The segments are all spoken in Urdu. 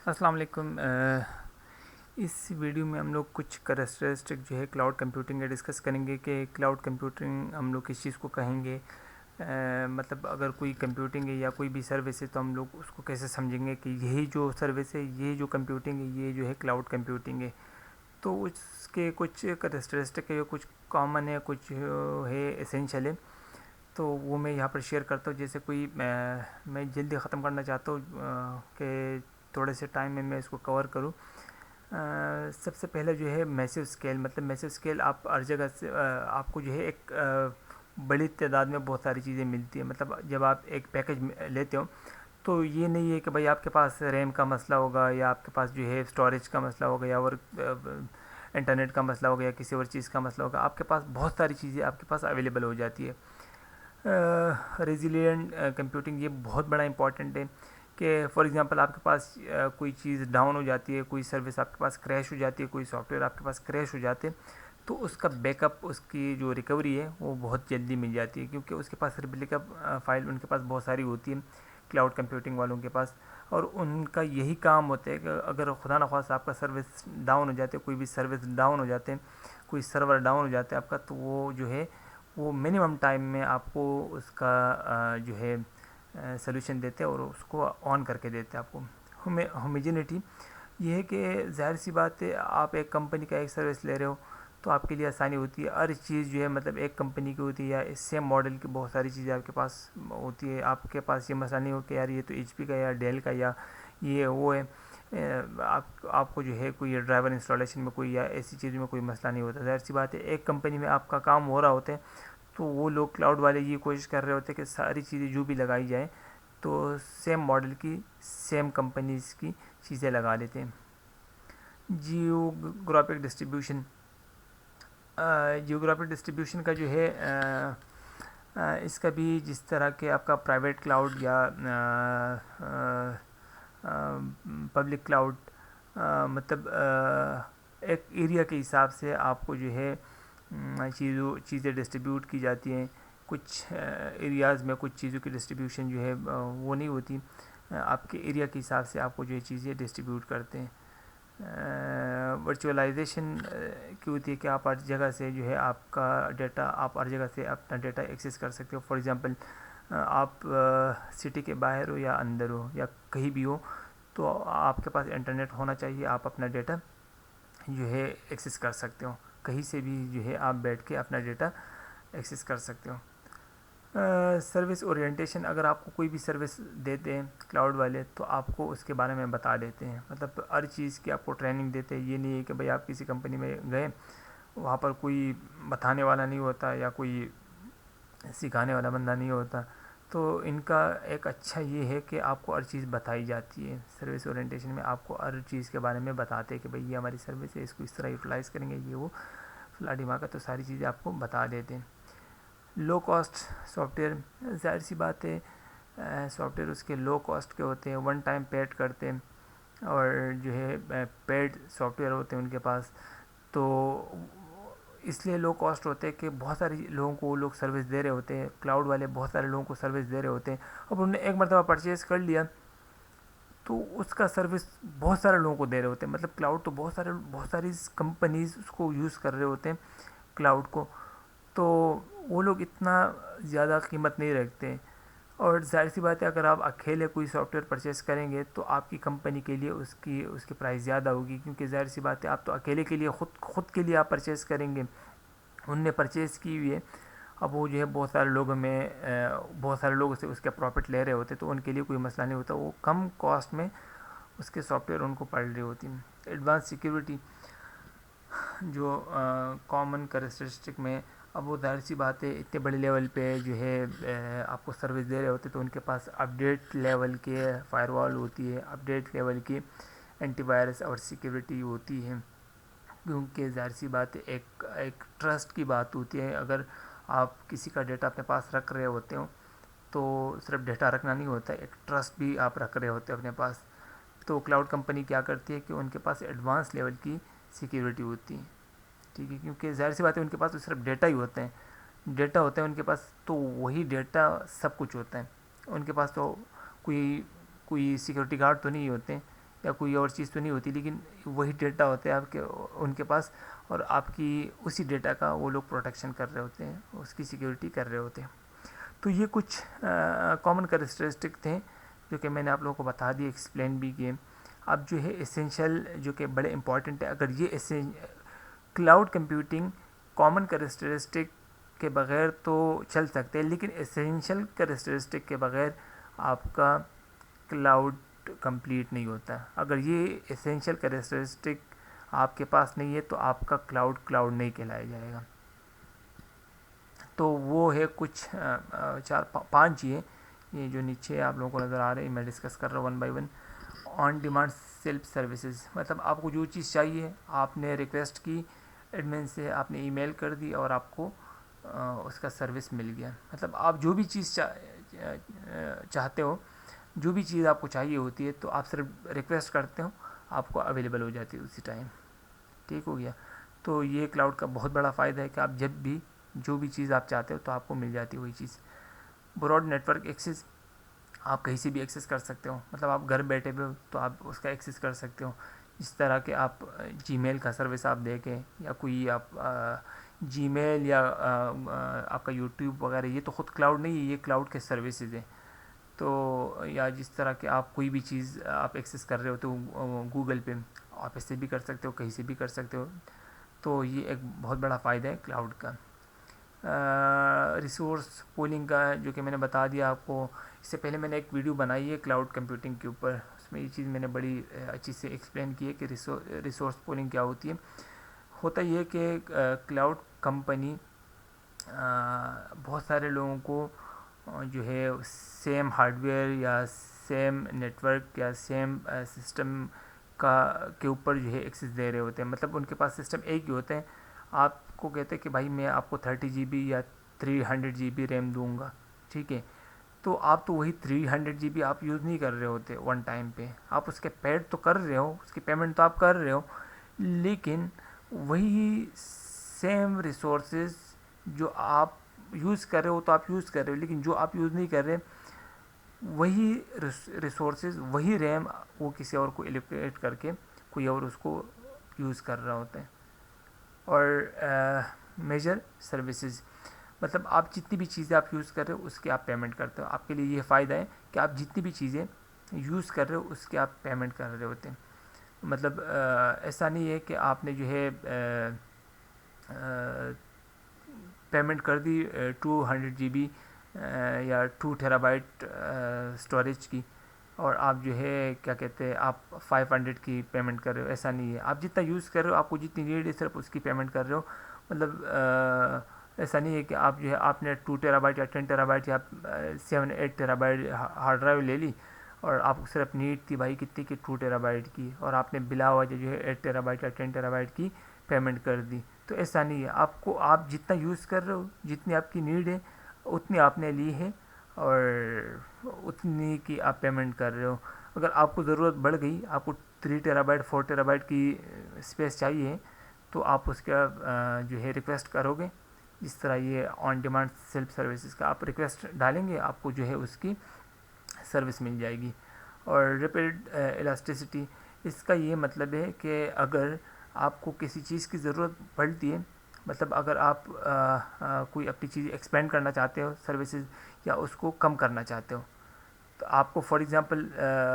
السلام علیکم۔ اس ویڈیو میں ہم لوگ کچھ کریکٹرسٹک جو ہے کلاؤڈ کمپیوٹنگ کے ڈسکس کریں گے کہ کلاؤڈ کمپیوٹنگ ہم لوگ کس چیز کو کہیں گے۔ مطلب اگر کوئی کمپیوٹنگ ہے یا کوئی بھی سروس ہے تو ہم لوگ اس کو کیسے سمجھیں گے کہ یہی جو سروس ہے، یہ جو کمپیوٹنگ ہے، یہ جو ہے کلاؤڈ کمپیوٹنگ ہے۔ تو اس کے کچھ کریکٹرسٹک ہے، کچھ کامن ہے، کچھ ہے اسینشل ہے، تو وہ میں یہاں پر شیئر کرتا ہوں۔ جیسے کوئی میں جلدی ختم کرنا چاہتا ہوں کہ تھوڑے سے ٹائم میں اس کو کور کروں۔ سب سے پہلے جو ہے میسو اسکیل، مطلب میسو اسکیل آپ ہر جگہ سے آپ کو جو ہے ایک بڑی تعداد میں بہت ساری چیزیں ملتی ہیں۔ مطلب جب آپ ایک پیکج لیتے ہو تو یہ نہیں ہے کہ بھائی آپ کے پاس ریم کا مسئلہ ہوگا یا آپ کے پاس جو ہے اسٹوریج کا مسئلہ ہوگا یا اور انٹرنیٹ کا مسئلہ ہوگا یا کسی اور چیز کا مسئلہ ہوگا۔ آپ کے پاس بہت ساری چیزیں آپ کے پاس اویلیبل ہو جاتی ہے۔ ریزیلینٹ کمپیوٹنگ یہ بہت بڑا امپورٹنٹ ہے کہ فار ایگزامپل آپ کے پاس کوئی چیز ڈاؤن ہو جاتی ہے، کوئی سروس آپ کے پاس کریش ہو جاتی ہے، کوئی سافٹ ویئر آپ کے پاس کریش ہو جاتے ہیں، تو اس کا بیک اپ، اس کی جو ریکوری ہے وہ بہت جلدی مل جاتی ہے، کیونکہ اس کے پاس ریپلیکا فائل ان کے پاس بہت ساری ہوتی ہیں کلاؤڈ کمپیوٹنگ والوں کے پاس۔ اور ان کا یہی کام ہوتا ہے کہ اگر خدا نخواستہ آپ کا سروس ڈاؤن ہو جاتے، کوئی بھی سروس ڈاؤن ہو جاتے ہیں، کوئی سرور ڈاؤن ہو جاتا ہے آپ کا، تو وہ جو ہے وہ منیمم ٹائم میں آپ کو اس کا جو ہے سلوشن دیتے ہیں اور اس کو آن کر کے دیتے ہیں آپ کو۔ ہومیجنیٹی یہ ہے کہ ظاہر سی بات ہے، آپ ایک کمپنی کا ایک سروس لے رہے ہو تو آپ کے لیے آسانی ہوتی ہے۔ ہر چیز جو ہے مطلب ایک کمپنی کی ہوتی ہے یا اس سیم ماڈل کی بہت ساری چیزیں آپ کے پاس ہوتی ہے۔ آپ کے پاس یہ مسئلہ نہیں ہو کہ یار یہ تو ایچ پی کا یا ڈیل کا یا یہ وہ ہے۔ آپ کو جو ہے کوئی ڈرائیور انسٹالیشن میں کوئی یا ایسی چیز میں کوئی مسئلہ نہیں ہوتا۔ ظاہر سی بات ہے ایک کمپنی میں آپ کا کام ہو رہا ہوتا ہے تو وہ لوگ کلاؤڈ والے یہ کوشش کر رہے ہوتے ہیں کہ ساری چیزیں جو بھی لگائی جائیں تو سیم ماڈل کی، سیم کمپنیز کی چیزیں لگا لیتے ہیں۔ جیوگرافک ڈسٹریبیوشن، جیوگرافک ڈسٹریبیوشن کا جو ہے اس کا بھی جس طرح کہ آپ کا پرائیویٹ کلاؤڈ یا پبلک کلاؤڈ، مطلب ایک ایریا کے حساب سے آپ کو جو ہے چیزیں ڈسٹریبیوٹ کی جاتی ہیں۔ کچھ ایریاز میں کچھ چیزوں کی ڈسٹریبیوشن جو ہے وہ نہیں ہوتی، آپ کے ایریا کے حساب سے آپ کو جو ہے چیزیں ڈسٹریبیوٹ کرتے ہیں۔ ورچوئلائزیشن کی ہوتی ہے کہ آپ ہر جگہ سے جو ہے آپ کا ڈیٹا، آپ ہر جگہ سے اپنا ڈیٹا ایکسیس کر سکتے ہو۔ فار ایگزامپل آپ سٹی کے باہر ہو یا اندر ہو یا کہیں بھی ہو تو آپ کے پاس انٹرنیٹ ہونا چاہیے، آپ اپنا ڈیٹا جو ہے ایکسیس کر سکتے ہو، کہیں سے بھی جو ہے آپ بیٹھ کے اپنا ڈیٹا ایکسیس کر سکتے ہو۔ سروس اورینٹیشن، اگر آپ کو کوئی بھی سروس دیتے ہیں کلاؤڈ والے تو آپ کو اس کے بارے میں بتا دیتے ہیں، مطلب ہر چیز کی آپ کو ٹریننگ دیتے ہیں۔ یہ نہیں ہے کہ بھئی آپ کسی کمپنی میں گئے، وہاں پر کوئی بتانے والا نہیں ہوتا یا کوئی سکھانے والا بندہ نہیں ہوتا، تو ان کا ایک اچھا یہ ہے کہ آپ کو ہر چیز بتائی جاتی ہے۔ سروس اورینٹیشن میں آپ کو ہر چیز کے بارے میں بتاتے ہیں کہ بھئی یہ ہماری سروس ہے، اس کو اس طرح یوٹیلائز کریں گے، یہ وہ فلاں ڈھیماں کا، تو ساری چیزیں آپ کو بتا دیتے ہیں۔ لو کاسٹ سافٹ ویئر، ظاہر سی بات ہے سافٹ ویئر اس کے لو کاسٹ کے ہوتے ہیں، ون ٹائم پیڈ کرتے ہیں، اور جو ہے پیڈ سافٹ ویئر ہوتے ہیں ان کے پاس، تو اس لیے لو کاسٹ ہوتے ہیں کہ بہت سارے لوگوں کو وہ لوگ سروس دے رہے ہوتے ہیں، کلاؤڈ والے بہت سارے لوگوں کو سروس دے رہے ہوتے ہیں۔ اب انہوں نے ایک مرتبہ پرچیز کر لیا تو اس کا سروس بہت سارے لوگوں کو دے رہے ہوتے ہیں، مطلب کلاؤڈ تو بہت ساری کمپنیز اس کو یوز کر رہے ہوتے ہیں کلاؤڈ کو، تو وہ لوگ اتنا زیادہ قیمت نہیں رکھتے ہیں۔ اور ظاہر سی بات ہے اگر آپ اکیلے کوئی سافٹ ویئر پرچیز کریں گے تو آپ کی کمپنی کے لیے اس کی پرائس زیادہ ہوگی، کیونکہ ظاہر سی بات ہے آپ تو اکیلے کے لیے خود کے لیے آپ پرچیز کریں گے، ان نے پرچیز کی ہوئی ہے، اب وہ جو ہے بہت سارے لوگوں سے اس کا پروفٹ لے رہے ہوتے، تو ان کے لیے کوئی مسئلہ نہیں ہوتا، وہ کم کاسٹ میں اس کے سافٹ ویئر ان کو پڑ رہی ہوتی ہیں۔ ایڈوانس سیکیورٹی جو کامن کریکٹرسٹک میں، اب وہ ظاہر سی بات ہے اتنے بڑے لیول پہ جو ہے آپ کو سروس دے رہے ہوتے تو ان کے پاس اپڈیٹ لیول کے فائر وال ہوتی ہے، اپڈیٹ لیول کی اینٹی وائرس اور سیکیورٹی ہوتی ہے، کیونکہ ظاہر سی بات ہے ایک ٹرسٹ کی بات ہوتی ہے۔ اگر آپ کسی کا ڈیٹا اپنے پاس رکھ رہے ہوتے ہو تو صرف ڈیٹا رکھنا نہیں ہوتا، ایک ٹرسٹ بھی آپ رکھ رہے ہوتے اپنے پاس، تو کلاؤڈ کمپنی کیا کرتی ہے کہ ان کے پاس ایڈوانس لیول کی سیکیورٹی ہوتی ہے، ٹھیک ہے، کیونکہ ظاہر سی بات ہے ان کے پاس تو صرف ڈیٹا ہی ہوتے ہیں، ڈیٹا ہوتا ہے ان کے پاس، تو وہی ڈیٹا سب کچھ ہوتا ہے، ان کے پاس تو کوئی سیکورٹی گارڈ تو نہیں ہوتے، یا کوئی اور چیز تو نہیں ہوتی، لیکن وہی ڈیٹا ہوتے ہیں آپ کے ان کے پاس، اور آپ کی اسی ڈیٹا کا وہ لوگ پروٹیکشن کر رہے ہوتے ہیں، اس کی سیکیورٹی کر رہے ہوتے ہیں. تو یہ کچھ کامن کریکٹرسٹک تھے جو کہ میں نے آپ لوگوں کو بتا دی، ایکسپلین بھی کیے. اب جو ہے اسینشیل جو کہ بڑے امپورٹنٹ ہے، اگر یہ کلاؤڈ کمپیوٹنگ کامن کریکٹرسٹک کے بغیر تو چل سکتے ہیں، لیکن اسینشیل کریکٹرسٹک کے بغیر آپ کا کلاؤڈ کمپلیٹ نہیں ہوتا. اگر یہ اسینشیل کریکٹرسٹک آپ کے پاس نہیں ہے تو آپ کا کلاؤڈ نہیں کہلایا جائے گا. تو وہ ہے کچھ 4-5 چیزیں، یہ جو نیچے آپ لوگوں کو نظر آ رہے ہیں میں ڈسکس کر رہا ہوں 1 by 1. On demand self services, مطلب آپ کو جو چیز چاہیے آپ نے ریکویسٹ کی ایڈمن سے، آپ نے ای میل کر دی اور آپ کو اس کا سروس مل گیا. مطلب آپ جو بھی چیز چاہتے ہو، جو بھی چیز آپ کو چاہیے ہوتی ہے تو آپ صرف ریکویسٹ کرتے ہو، آپ کو اویلیبل ہو جاتی ہے اسی ٹائم. ٹھیک ہو گیا. تو یہ کلاؤڈ کا بہت بڑا فائدہ ہے کہ آپ جب بھی جو بھی چیز آپ چاہتے ہو تو آپ کو مل جاتی ہے وہی چیز. براڈ نیٹورک ایکسیس، آپ کہیں سے بھی ایکسیس کر سکتے ہو، مطلب آپ گھر بیٹھے ہوئے ہو تو آپ اس کا ایکسیس کر سکتے ہو. جس طرح کہ آپ جی میل کا سروس آپ دیکھیں، یا کوئی آپ جی میل یا آپ کا یوٹیوب وغیرہ، یہ تو خود کلاؤڈ نہیں ہے، یہ کلاؤڈ کے سروسز ہیں. تو یا جس طرح کہ آپ کوئی بھی چیز آپ ایکسیس کر رہے ہو تو گوگل پہ آپ اس سے بھی کر سکتے ہو، کہیں سے بھی کر سکتے ہو. تو یہ ایک بہت بڑا فائدہ ہے کلاؤڈ کا. ریسورس پولنگ کا جو کہ میں نے بتا دیا آپ کو. اس سے پہلے میں نے ایک ویڈیو بنائی ہے کلاؤڈ کمپیوٹنگ کے اوپر، اس میں یہ چیز میں نے بڑی اچھی سے ایکسپلین کی ہے کہ ریسورس پولنگ کیا ہوتی ہے. ہوتا یہ کہ کلاؤڈ کمپنی بہت سارے لوگوں کو جو ہے سیم ہارڈ ویئر یا سیم نیٹورک یا سیم سسٹم کے اوپر جو ہے ایکسیس دے رہے ہوتے ہیں. مطلب ان کے پاس سسٹم ایک ہی ہوتے ہیں. آپ کو کہتے ہیں کہ بھائی میں آپ کو 30 GB یا 300 GB ریم دوں گا، ٹھیک ہے. تو آپ تو وہی 300 GB آپ یوز نہیں کر رہے ہوتے ون ٹائم پہ، آپ اس کے پیڈ تو کر رہے ہو، اس کی پیمنٹ تو آپ کر رہے ہو، لیکن وہی سیم ریسورسز جو آپ یوز کر رہے ہو تو آپ یوز کر رہے ہو، لیکن جو آپ یوز نہیں کر رہے وہی ریسورسز، وہی ریم وہ کسی اور کو ایلوکیٹ کر کے کوئی اور اس کو یوز کر رہا ہوتا ہے. اور میجر سروسز، مطلب آپ جتنی بھی چیزیں آپ یوز کر رہے ہو اس کی آپ پیمنٹ کرتے ہو. آپ کے لیے یہ فائدہ ہے کہ آپ جتنی بھی چیزیں یوز کر رہے ہو اس کی آپ پیمنٹ کر رہے ہوتے ہیں. مطلب ایسا نہیں ہے کہ آپ نے جو ہے پیمنٹ کر دی 200 GB یا 2 TB اسٹوریج کی، اور آپ جو ہے کیا کہتے ہیں آپ 500 کی پیمنٹ کر رہے ہو. ایسا نہیں ہے، آپ جتنا یوز کر رہے ہو، آپ کو جتنی نیڈ ہے صرف اس کی پیمنٹ کر رہے ہو. مطلب ایسا نہیں ہے کہ آپ جو ہے آپ نے 2 TB یا 10 TB یا 7-8 TB ہارڈ ڈرائیو لے لی، اور آپ کو صرف نیڈ تھی بھائی کتنی کی 2 TB کی، اور آپ نے بلا وجہ جو ہے 8 TB یا 10 TB کی پیمنٹ کر دی. تو ایسا نہیں ہے، آپ جتنا یوز کر رہے ہو، جتنی آپ کی نیڈ ہے اتنی آپ نے لی ہے اور اتنی کی آپ پیمنٹ کر رہے ہو. اگر آپ کو ضرورت بڑھ گئی، آپ کو 3 TB 4 TB کی اسپیس چاہیے تو آپ اس کا جو ہے ریکویسٹ کرو گے. جس طرح یہ آن ڈیمانڈ سیلف سروسز کا آپ ریکویسٹ ڈالیں گے، آپ کو جو ہے اس کی سروس مل جائے گی. اور ریپیڈ الاسٹیسٹی، اس کا یہ مطلب ہے کہ اگر آپ کو کسی چیز کی ضرورت پڑتی ہے، مطلب اگر آپ کوئی اپنی چیز ایکسپینڈ کرنا چاہتے ہو سروسز، یا اس کو کم کرنا چاہتے ہو، تو آپ کو فار ایگزامپل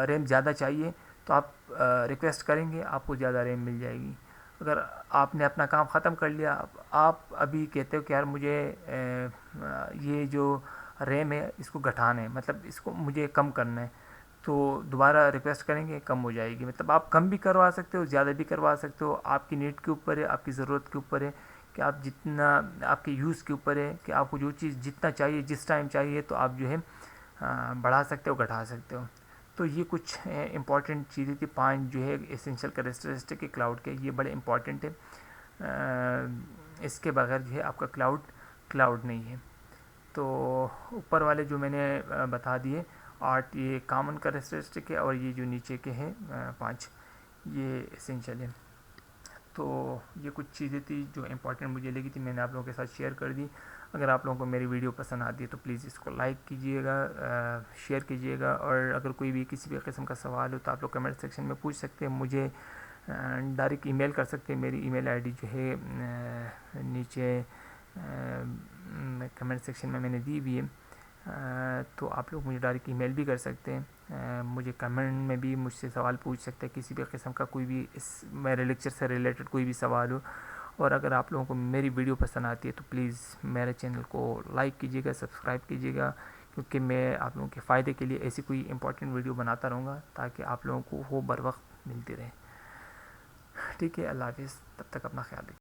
ریم زیادہ چاہیے تو آپ ریکویسٹ کریں گے، آپ کو زیادہ ریم مل جائے گی. اگر آپ نے اپنا کام ختم کر لیا، آپ ابھی کہتے ہو کہ یار مجھے یہ جو ریم ہے اس کو گھٹانا ہے، مطلب اس کو مجھے کم کرنا ہے، تو دوبارہ ریکویسٹ کریں گے، کم ہو جائے گی. مطلب آپ کم بھی کروا سکتے ہو، زیادہ بھی کروا سکتے ہو. آپ کی نیڈ کے اوپر ہے، آپ کی ضرورت کے اوپر ہے کہ آپ جتنا، آپ کے یوز کے اوپر ہے کہ آپ کو جو چیز جتنا چاہیے جس ٹائم چاہیے تو آپ جو ہے بڑھا سکتے ہو، گھٹا سکتے ہو. تو یہ کچھ امپورٹنٹ چیزیں تھی 5 جو ہے اسینشیل کریکٹرسٹک کے کلاؤڈ کے، یہ بڑے امپورٹنٹ ہے. اس کے بغیر جو ہے آپ کا کلاؤڈ نہیں ہے. تو اوپر والے جو میں نے بتا دیے 8 یہ کامن کریکٹرسٹک ہے، اور یہ جو نیچے کے ہیں 5 یہ اسینشیل ہے. تو یہ کچھ چیزیں تھی جو امپورٹنٹ مجھے لگی تھی، میں نے آپ لوگوں کے ساتھ شیئر کر دی. اگر آپ لوگوں کو میری ویڈیو پسند آتی ہے تو پلیز اس کو لائک کیجیے گا، شیئر کیجیے گا، اور اگر کوئی بھی کسی بھی قسم کا سوال ہو تو آپ لوگ کمنٹ سیکشن میں پوچھ سکتے ہیں، مجھے ڈائریکٹ ای میل کر سکتے ہیں. میری ای میل آئی ڈی جو ہے نیچے کمنٹ سیکشن میں نے دی ہوئی ہے، تو آپ لوگ مجھے ڈائریکٹ ای میل بھی کر سکتے ہیں. مجھے کمنٹ میں بھی مجھ سے سوال پوچھ سکتے ہیں، کسی بھی قسم کا کوئی بھی اس میرے لیکچر سے ریلیٹڈ کوئی بھی سوال ہو. اور اگر آپ لوگوں کو میری ویڈیو پسند آتی ہے تو پلیز میرے چینل کو لائک کیجیے گا، سبسکرائب کیجیے گا، کیونکہ میں آپ لوگوں کے فائدے کے لیے ایسی کوئی امپورٹنٹ ویڈیو بناتا رہوں گا تاکہ آپ لوگوں کو وہ بر وقت ملتی رہے. ٹھیک ہے، اللہ حافظ، تب تک اپنا خیال رکھیے.